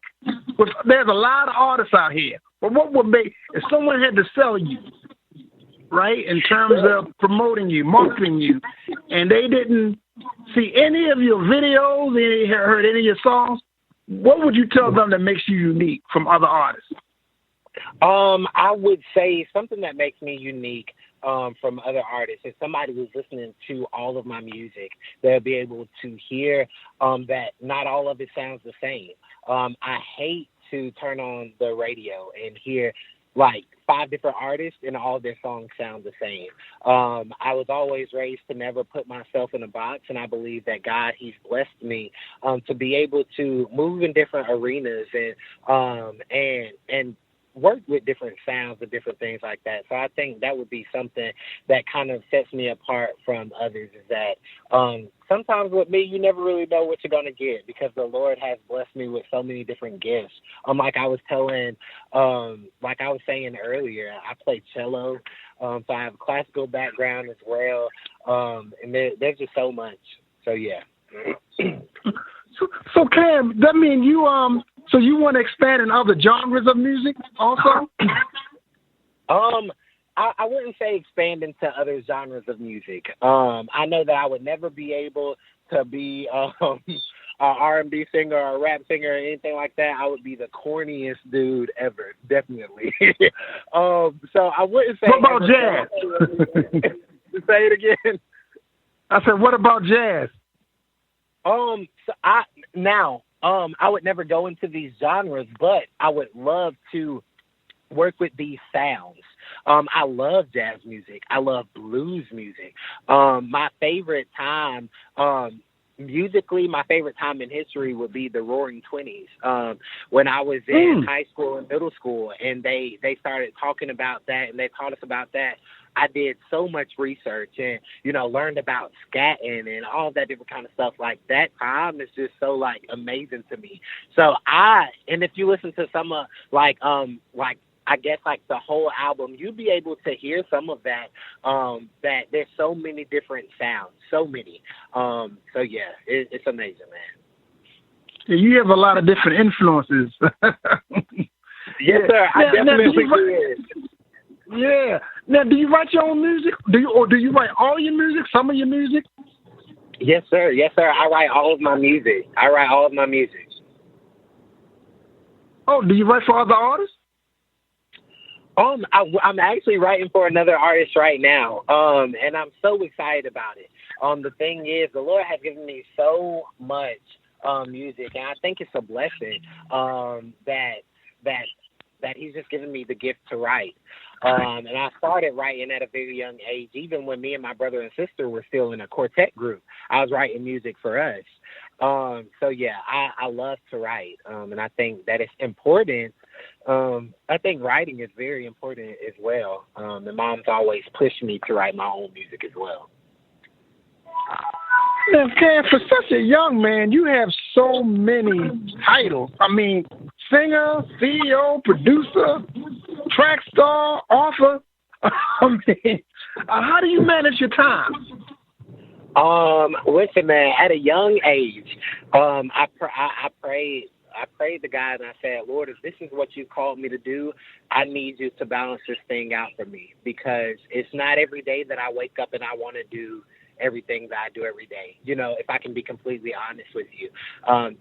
There's a lot of artists out here, but what would make, if someone had to sell you, right, in terms of promoting you, marketing you, and they didn't see any of your videos, they heard any of your songs, what would you tell them that makes you unique from other artists? I would say something that makes me unique from other artists. If somebody was listening to all of my music, they'll be able to hear that not all of it sounds the same. I hate to turn on the radio and hear 5 different artists and all their songs sound the same. I was always raised to never put myself in a box, and I believe that God, he's blessed me to be able to move in different arenas and work with different sounds and different things like that. So I think that would be something that kind of sets me apart from others, is that sometimes with me, you never really know what you're going to get, because the Lord has blessed me with so many different gifts. Like I was saying earlier, I play cello, so I have a classical background as well, and there's just so much. So yeah. So Cam, that means you so you want to expand in other genres of music also? I wouldn't say expand into other genres of music. I know that I would never be able to be an R&B singer or a rap singer or anything like that. I would be the corniest dude ever, definitely. So I wouldn't say. What about jazz? Say it again. I said, what about jazz? I would never go into these genres, but I would love to work with these sounds. I love jazz music. I love blues music. My favorite time, musically, my favorite time in history would be the Roaring 20s. When I was in high school and middle school, and they started talking about that, and they taught us about that. I did so much research and, learned about scatting and all that different kind of stuff. That time is just so, amazing to me. So and if you listen to some of, I guess, the whole album, you'll be able to hear some of that, that there's so many different sounds, so many. So, yeah, it's amazing, man. Yeah, you have a lot of different influences. Yes, sir. I definitely do. Yeah. Now, do you write your own music? Do you write all your music, some of your music? Yes, sir. I write all of my music. Oh, do you write for other artists? I'm actually writing for another artist right now, and I'm so excited about it. The thing is, the Lord has given me so much music, and I think it's a blessing that he's just given me the gift to write. And I started writing at a very young age. Even when me and my brother and sister were still in a quartet group, I was writing music for us. So, yeah, I love to write, and I think that it's important. I think writing is very important as well. And Mom's always pushed me to write my own music as well. Now, Cam, for such a young man, you have so many titles. I mean, singer, CEO, producer, track star, author. I mean, how do you manage your time? Listen, man. At a young age, I prayed. I prayed to God and I said, Lord, if this is what you called me to do, I need you to balance this thing out for me, because it's not every day that I wake up and I want to do everything that I do every day, if I can be completely honest with you,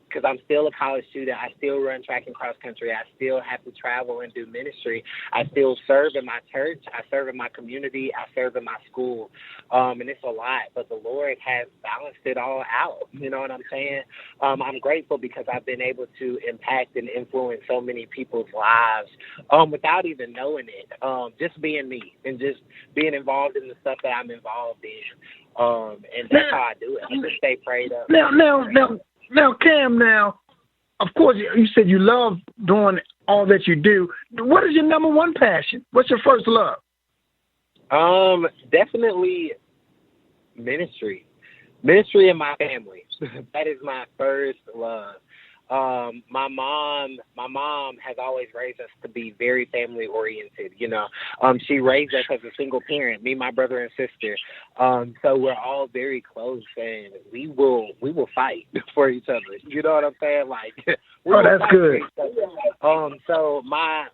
because I'm still a college student. I still run track and cross country. I still have to travel and do ministry. I still serve in my church. I serve in my community. I serve in my school, and it's a lot, but the Lord has balanced it all out. You know what I'm saying? I'm grateful because I've been able to impact and influence so many people's lives without even knowing it, just being me and just being involved in the stuff that I'm involved in. And that's how I do it. I just stay prayed up. Now, Cam, of course, you said you love doing all that you do. What is your number one passion? What's your first love? Definitely ministry. Ministry and my family. That is my first love. My mom has always raised us to be very family oriented. She raised us as a single parent, me, my brother, and sister. So we're all very close, and we will fight for each other. You know what I'm saying? Like, that's good. So my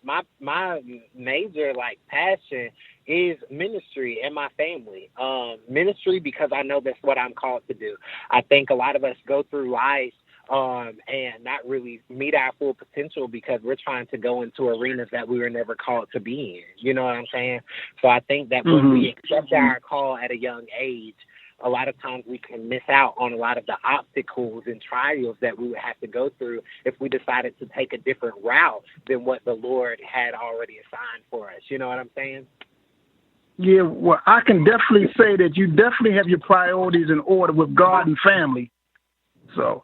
major passion is ministry and my family. Ministry because I know that's what I'm called to do. I think a lot of us go through life and not really meet our full potential because we're trying to go into arenas that we were never called to be in. You know what I'm saying? So I think that when we accept our call at a young age, a lot of times we can miss out on a lot of the obstacles and trials that we would have to go through if we decided to take a different route than what the Lord had already assigned for us. You know what I'm saying? Yeah, well, I can definitely say that you definitely have your priorities in order with God and family. So,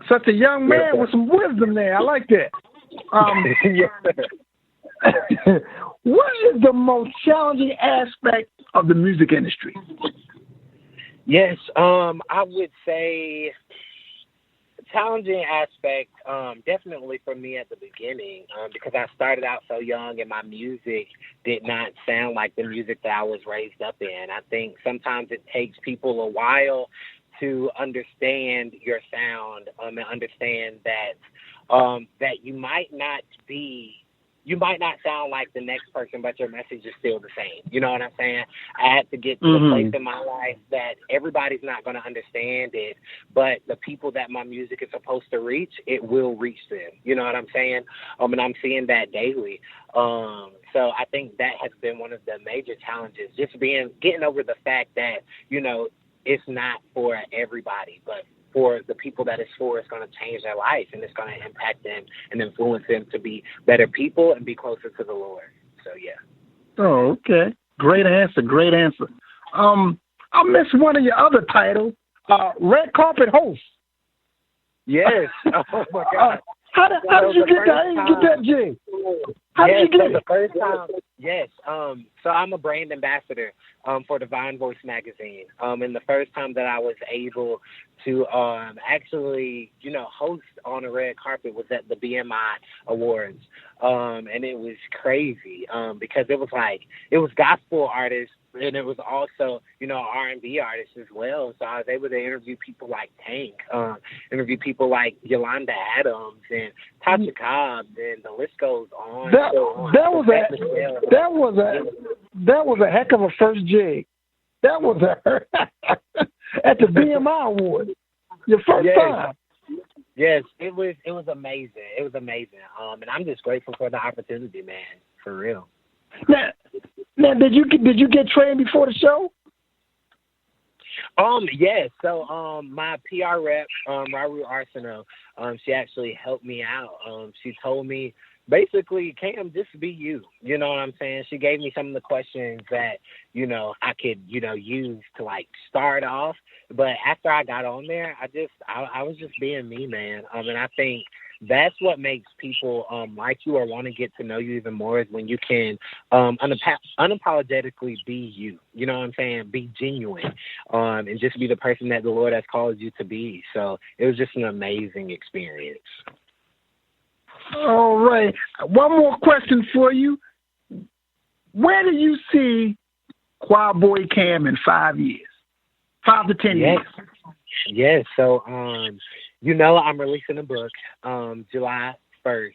such a young man with some wisdom there. I like that. What is the most challenging aspect of the music industry? Yes, I would say challenging aspect, definitely for me at the beginning, because I started out so young and my music did not sound like the music that I was raised up in. I think sometimes it takes people a while to understand your sound and understand that you might not sound like the next person, but your message is still the same. You know what I'm saying? I had to get to a place in my life that everybody's not going to understand it, but the people that my music is supposed to reach, it will reach them. You know what I'm saying? And I'm seeing that daily. So I think that has been one of the major challenges, just getting over the fact that, it's not for everybody, but for the people that it's for, it's going to change their life and it's going to impact them and influence them to be better people and be closer to the Lord. So, yeah. Oh, okay. Great answer. I missed one of your other titles, Red Carpet Host. Yes. Oh, my God. How did you get that? How did you get that, Jay? How did you get it? The first time, yes. So I'm a brand ambassador for Divine Voice magazine. And the first time that I was able to actually, host on a red carpet was at the BMI Awards. And it was crazy because it was gospel artists, and it was also, R&B artists as well. So I was able to interview people like Tank, interview people like Yolanda Adams and Tasha Cobb, and the list goes on. That was a heck of a first jig. That was at the BMI Award. Your first time. Yes, it was amazing. It was amazing. And I'm just grateful for the opportunity, man, for real. Now, did you get trained before the show? Yes. So, my PR rep, Raru Arsenault, she actually helped me out. She told me, basically, Cam, just be you. You know what I'm saying? She gave me some of the questions that, I could, use to start off. But after I got on there, I was just being me, man. And I think that's what makes people like you or want to get to know you even more, is when you can unapologetically be you. You know what I'm saying? Be genuine and just be the person that the Lord has called you to be. So it was just an amazing experience. All right. One more question for you. Where do you see Choirboi Cam in 5 years? 5 to 10 years. Yes. So, I'm releasing a book, July 1st.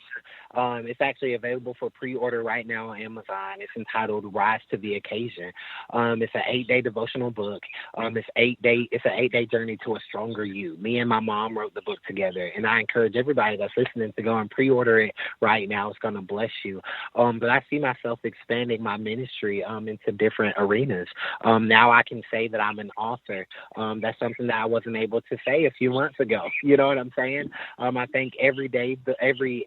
It's actually available for pre-order right now on Amazon. It's entitled Rise to the Occasion. It's an 8-day devotional book. It's an 8-day journey to a stronger you. Me and my mom wrote the book together, and I encourage everybody that's listening to go and pre-order it right now. It's going to bless you. But I see myself expanding my ministry into different arenas. Now I can say that I'm an author. That's something that I wasn't able to say a few months ago. You know what I'm saying? I think every day, every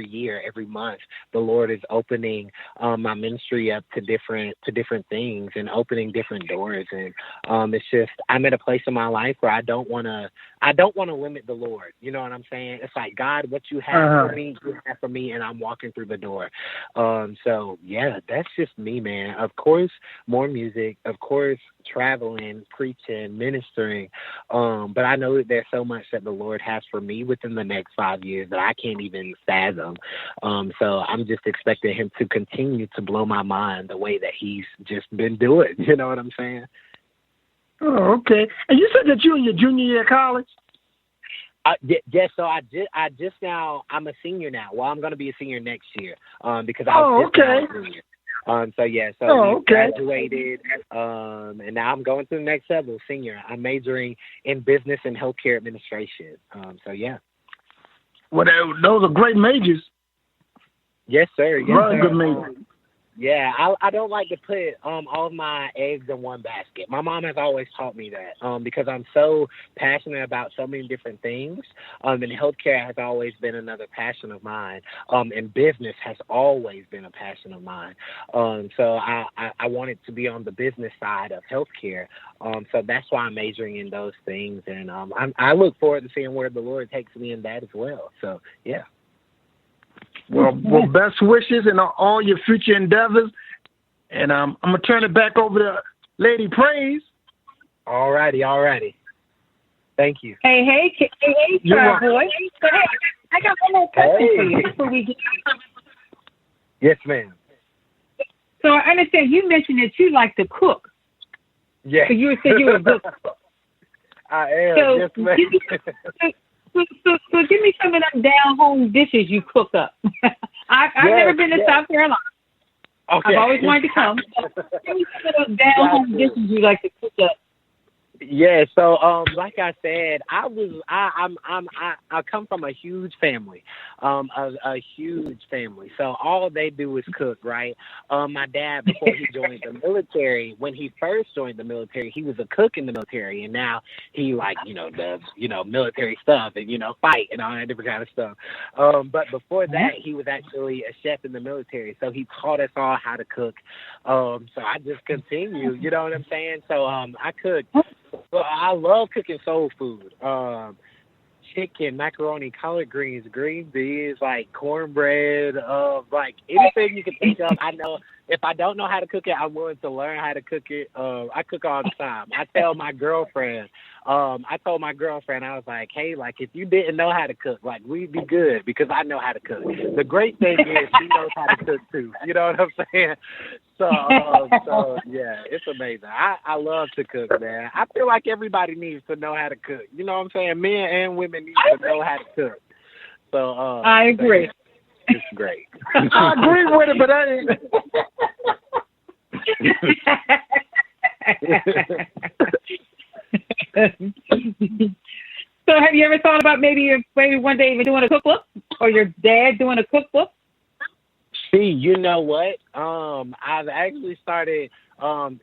year, every month, the Lord is opening my ministry up to different things and opening different doors. And it's just, I'm at a place in my life where I don't want to limit the Lord. You know what I'm saying? It's like, God, what you have for me, you have for me, and I'm walking through the door. So yeah, that's just me, man. Of course, more music, of course, traveling, preaching, ministering. But I know that there's so much that the Lord has for me within the next 5 years that I can't even fathom. So I'm just expecting him to continue to blow my mind the way that he's just been doing. You know what I'm saying? Oh, okay. And you said that you're in your junior year of college? Yes, so I'm a senior now. Well, I'm going to be a senior next year because I was just now a junior. We graduated, and now I'm going to the next level, senior. I'm majoring in business and healthcare administration. Well, those are great majors. Yes, sir. Yes, Very sir. good majors. Yeah, I don't like to put all of my eggs in one basket. My mom has always taught me that because I'm so passionate about so many different things. And healthcare has always been another passion of mine. And business has always been a passion of mine. So I wanted to be on the business side of healthcare. So that's why I'm majoring in those things. And I look forward to seeing where the Lord takes me in that as well. So, yeah. Well, best wishes in all your future endeavors. And I'm going to turn it back over to Lady Praise. All righty. Thank you. Hey, Choirboi. I got one more question for you before we get. Yes, ma'am. So I understand you mentioned that you like to cook. Yeah. So you said you were a good cook. I am. So yes, ma'am. So give me some of them down-home dishes you cook up. I've never been to South Carolina. Okay. I've always wanted to come. Give me some of those down-home dishes you like to cook up. Yeah, so like I said, I come from a huge family, a huge family. So all they do is cook, right? My dad, before he joined the military, when he first joined the military, he was a cook in the military, and now he does military stuff and fight and all that different kind of stuff. But before that, he was actually a chef in the military, so he taught us all how to cook. So I just continue, you know what I'm saying? So I cook. Well, I love cooking soul food. Chicken, macaroni, collard greens, green beans, like cornbread, like anything you can think of. I know if I don't know how to cook it, I'm willing to learn how to cook it. I cook all the time. I told my girlfriend, I was like, hey, like if you didn't know how to cook, like we'd be good because I know how to cook. The great thing is she knows how to cook too. You know what I'm saying? So yeah, it's amazing. I love to cook, man. I feel like everybody needs to know how to cook. You know what I'm saying? Men and women need to know how to cook. So I agree. It's great. I agree with it, but I ain't. So have you ever thought about maybe one day even doing a cookbook or your dad doing a cookbook? See, you know what? I've actually started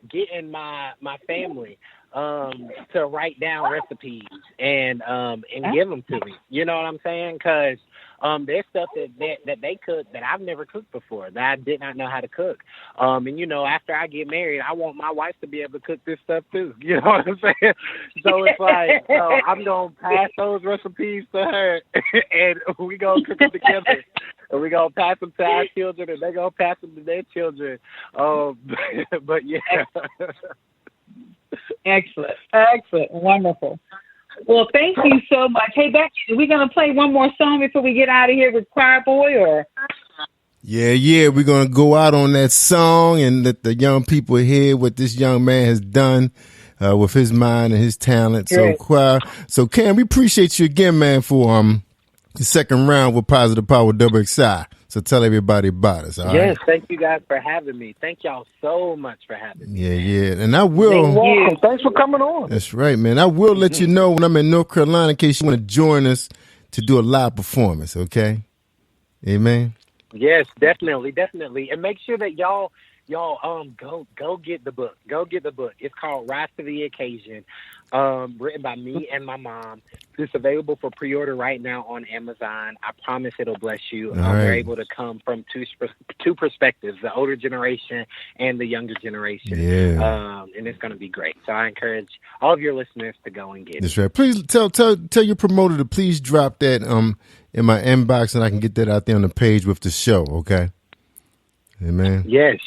getting my family to write down recipes and give them to me. You know what I'm saying? Because there's stuff that they cook that I've never cooked before, that I did not know how to cook. And after I get married, I want my wife to be able to cook this stuff too. You know what I'm saying? So it's like, I'm going to pass those recipes to her, and we going to cook them together. And we're going to pass them to our children, and they're going to pass them to their children. But yeah. Excellent. Wonderful. Well, thank you so much. Hey, Becky, are we going to play one more song before we get out of here with Choirboi, or? Yeah. We're going to go out on that song and let the young people hear what this young man has done with his mind and his talent. So Cam, we appreciate you again, man, for the second round with Positive Power XXI. So tell everybody about us. All right? Thank you guys for having me. Thank y'all so much for having me. Yeah. And I will. You're welcome. Thanks for coming on. That's right, man. I will let you know when I'm in North Carolina in case you want to join us to do a live performance, okay? Amen. Yes, definitely. And make sure that y'all go get the book. Go get the book. It's called Rise to the Occasion, written by me and my mom. It's available for pre-order right now on Amazon. I promise it'll bless you. We're able to come from two perspectives, the older generation and the younger generation. Yeah. And it's going to be great. So I encourage all of your listeners to go and get it. That's right. Please tell your promoter to please drop that in my inbox and I can get that out there on the page with the show, okay? Amen. Yes,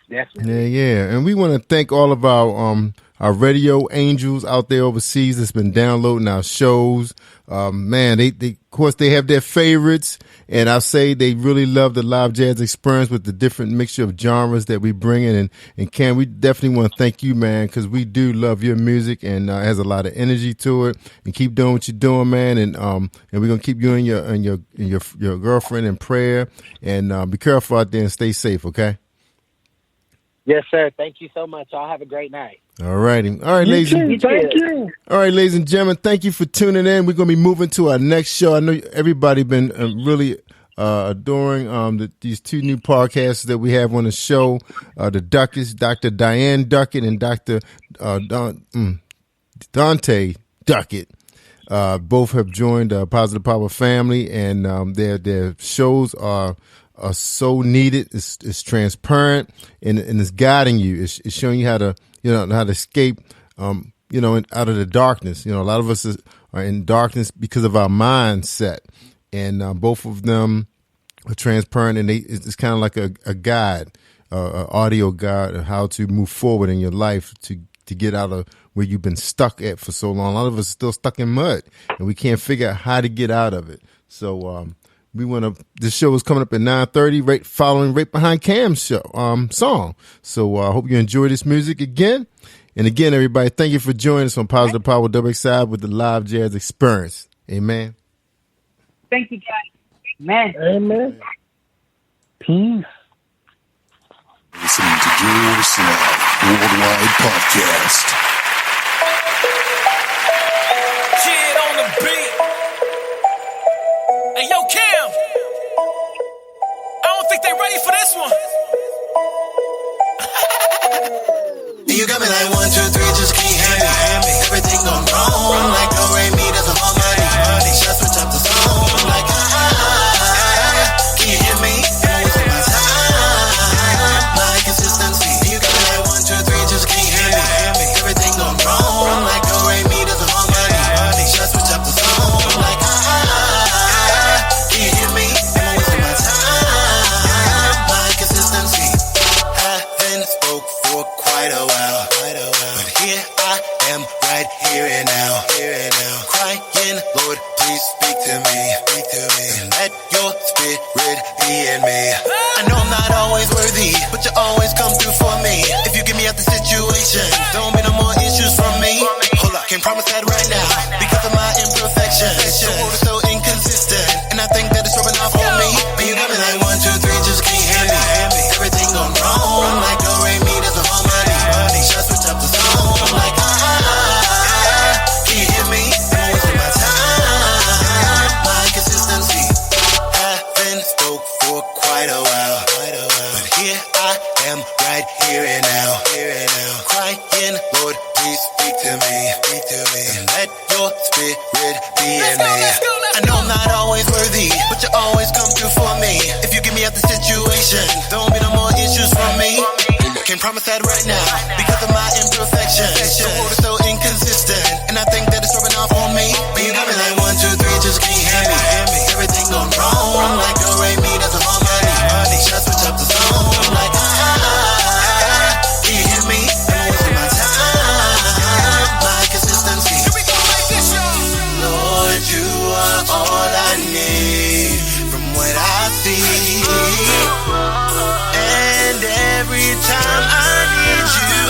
definitely. Yeah. And we want to thank all of our radio angels out there overseas that's been downloading our shows. Man, they of course they have their favorites, and I'll say they really love the live jazz experience with the different mixture of genres that we bring in. And Cam, we definitely want to thank you, man, because we do love your music and it has a lot of energy to it. And keep doing what you're doing, man. And we're gonna keep you and your girlfriend in prayer. And be careful out there and stay safe, okay? Yes, sir. Thank you so much. Y'all have a great night. All righty. All right, ladies. Thank you. All right, ladies and gentlemen, thank you for tuning in. We're going to be moving to our next show. I know everybody been really adoring these two new podcasts that we have on the show. The Duckets, Dr. Diane Duckett and Dr. Dante Duckett. Both have joined Positive Power family, and their shows are so needed. It's transparent and it's guiding you. It's showing you how to escape, out of the darkness. A lot of us are in darkness because of our mindset, and both of them are transparent, and it's kind of like a guide, an audio guide of how to move forward in your life to get out of where you've been stuck at for so long. A lot of us are still stuck in mud, and we can't figure out how to get out of it. So, this show is coming up at 9:30, following right behind Cam's show, song. So I hope you enjoy this music again. And again, everybody, thank you for joining us on Positive Power XXI with the live jazz experience. Amen. Thank you, guys. Amen. Peace. Listening to Choirboi Slide Worldwide Podcast. Kid on the beat. Hey, yo, Cam. I don't think they ready for this one. You got me like 1, 2, 3, just can't have me. Everything gone wrong, like do re mi doesn't hold money. Just switch up the song, like can you hear me? I'm wasting my time, my consistency. You got me like 1, 2, 3, just can't have me. Everything gone wrong, like do re mi doesn't hold money. Just switch up the song, like can you hear me? I'm wasting my time, my consistency. Haven't spoke for quite a while, but here I am, right here and now, crying, Lord, please speak to me, and let your spirit be in me. I know I'm not always worthy, but you always come through for me. If you get me out the situation, there won't be no more issues from me. Hold up, can't promise that right now, because of my imperfections. The world is so inconsistent, and I think that it's rubbing off on me. But you got me like 1, 2, 3, just can't have me. Everything gone wrong, like do re mi doesn't hold money. Just switch up the song, like can you hear me? I'm wasting my time, my consistency. Haven't spoke for quite a while, but here I am, right here and now, crying, Lord, please speak to me, and let your spirit be in me. I know I'm not always worthy, but you always come through for me. If you get me out the situation, there won't be no more issues from me. Can't promise that right now, because of my imperfections. The world is so inconsistent, and I think that it's rubbing off on me. But you got me like 1, 2, 3, just can't have me. Everything gone wrong, like do re mi doesn't hold money. Just switch up the song, like can you hear me? I'm wasting my time, my consistency. Lord, you are all I need, from what I see. And every time I need you,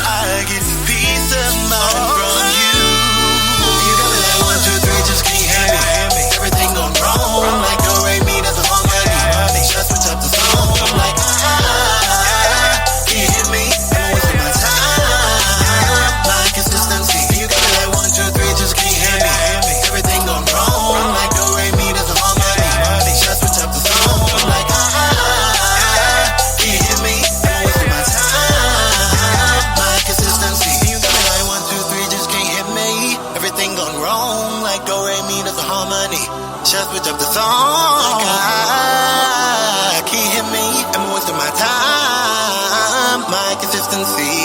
can see.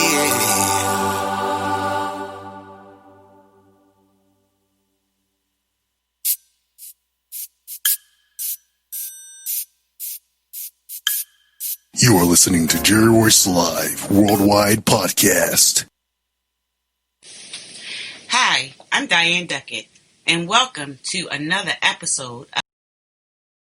You are listening to Jerry Royce Live Worldwide Podcast. Hi, I'm Diane Duckett, and welcome to another episode